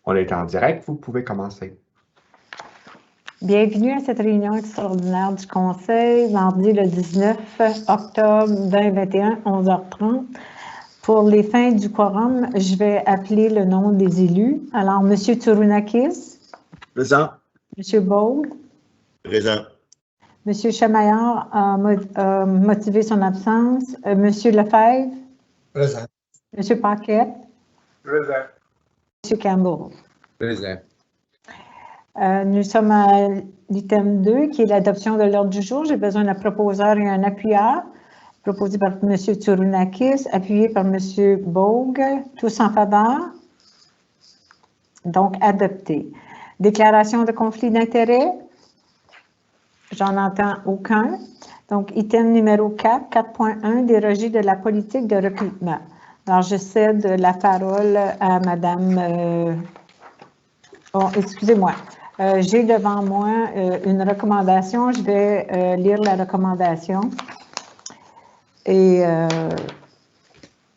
On est en direct, vous pouvez commencer. Bienvenue à cette réunion extraordinaire du Conseil, mardi le 19 octobre 2021, 11h30. Pour les fins du quorum, je vais appeler le nom des élus. Alors, M. Tsourunakis. Présent. M. Bogue. Présent. M. Chamaillard a motivé son absence. M. Lefebvre. Présent. M. Paquette. Présent. M. Campbell. Présent. Nous sommes à l'item 2, qui est l'adoption de l'ordre du jour. J'ai besoin d'un proposeur et un appuyeur. Proposé par M. Tsourunakis, appuyé par M. Bogue. Tous en faveur? Donc, adopté. Déclaration de conflit d'intérêts? J'en entends aucun. Donc, item numéro 4, 4.1, déroger de la politique de recrutement. Alors, je cède la parole à Mme... Oh, excusez-moi. J'ai devant moi une recommandation. Je vais lire la recommandation. Et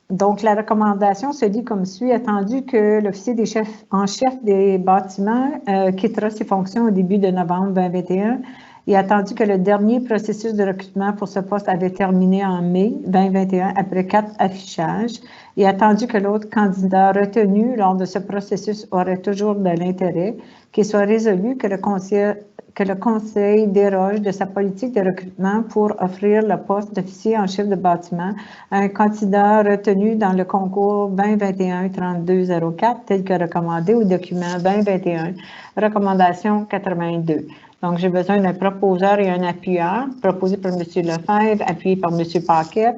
donc, la recommandation se dit comme suit. Attendu que l'officier des chefs en chef des bâtiments quittera ses fonctions au début de novembre 2021 et attendu que le dernier processus de recrutement pour ce poste avait terminé en mai 2021 après 4 affichages et attendu que l'autre candidat retenu lors de ce processus aurait toujours de l'intérêt, qu'il soit résolu que le conseil déroge de sa politique de recrutement pour offrir le poste d'officier en chef de bâtiment à un candidat retenu dans le concours 2021-3204 tel que recommandé au document 2021, recommandation 82. Donc, j'ai besoin d'un proposeur et un appuyeur, proposé par M. Lefebvre, appuyé par M. Paquette.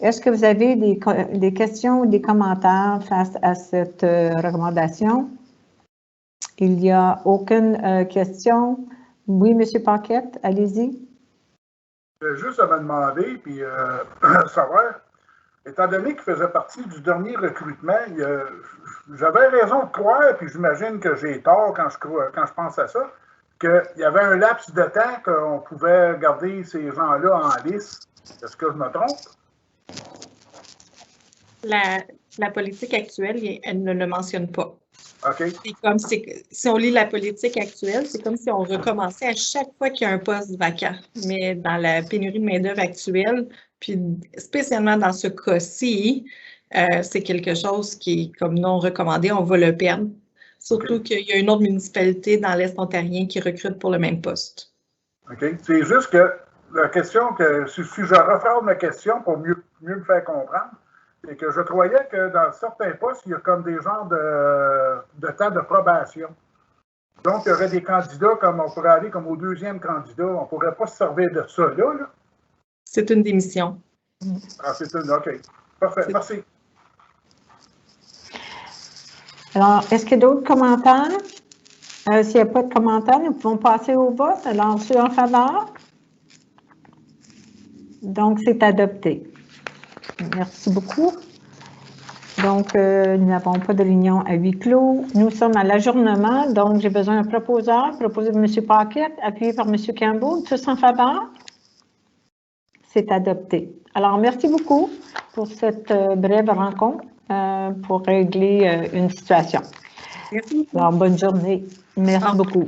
Est-ce que vous avez des questions ou des commentaires face à cette recommandation? Il n'y a aucune question. Oui, M. Paquette, allez-y. Juste à me demander, puis savoir, étant donné qu'il faisait partie du dernier recrutement, j'avais raison de croire, puis j'imagine que j'ai tort quand je pense à ça, qu'il y avait un laps de temps qu'on pouvait garder ces gens-là en liste. Est-ce que je me trompe? La politique actuelle, elle ne le mentionne pas. OK. C'est comme si on lit la politique actuelle, c'est comme si on recommençait à chaque fois qu'il y a un poste vacant. Mais dans la pénurie de main-d'œuvre actuelle, puis spécialement dans ce cas-ci, c'est quelque chose qui est comme non recommandé, on va le perdre. Surtout qu'il y a une autre municipalité dans l'Est ontarien qui recrute pour le même poste. OK. C'est juste que la question que, si je referme ma question pour mieux me faire comprendre, c'est que je croyais que dans certains postes, il y a comme des genres de temps de probation. Donc, il y aurait des candidats comme on pourrait aller comme au deuxième candidat. On ne pourrait pas se servir de ça là. C'est une démission. Ah, c'est une. OK. Parfait. Merci. Alors, est-ce qu'il y a d'autres commentaires? S'il n'y a pas de commentaires, nous pouvons passer au vote. Alors, ceux en faveur? Donc, c'est adopté. Merci beaucoup. Donc, nous n'avons pas de réunion à huis clos. Nous sommes à l'ajournement. Donc, j'ai besoin d'un proposeur, proposé par M. Paquette, appuyé par M. Campbell. Tous en faveur? C'est adopté. Alors, merci beaucoup pour cette brève rencontre pour régler une situation. Merci. Alors, bonne journée. Merci beaucoup.